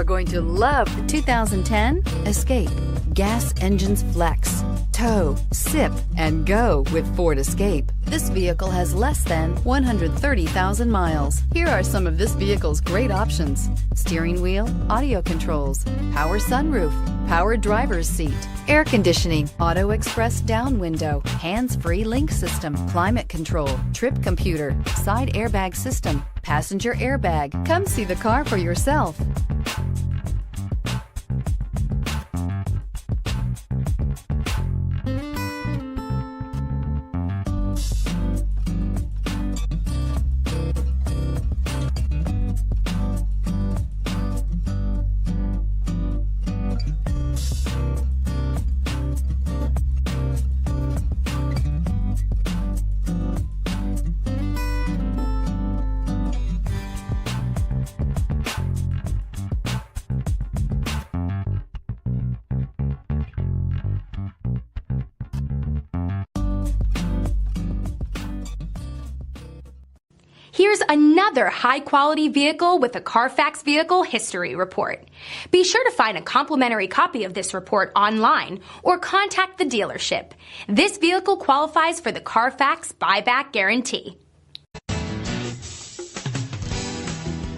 are going to love the 2010 Escape. Gas engines flex, tow, sip, and go with Ford Escape. This vehicle has less than 130,000 miles. Here are some of this vehicle's great options: steering wheel audio controls, power sunroof, power driver's seat, air conditioning, auto express down window, hands-free link system, climate control, trip computer, side airbag system, passenger airbag. Come see the car for yourself. Here's another high-quality vehicle with a Carfax Vehicle History Report. Be sure to find a complimentary copy of this report online or contact the dealership. This vehicle qualifies for the Carfax Buyback Guarantee.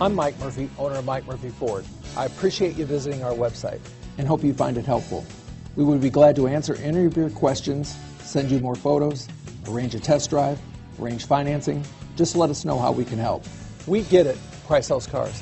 I'm Mike Murphy, owner of Mike Murphy Ford. I appreciate you visiting our website and hope you find it helpful. We would be glad to answer any of your questions, send you more photos, arrange a test drive, arrange financing. Just let us know how we can help. We get it. Price sells cars.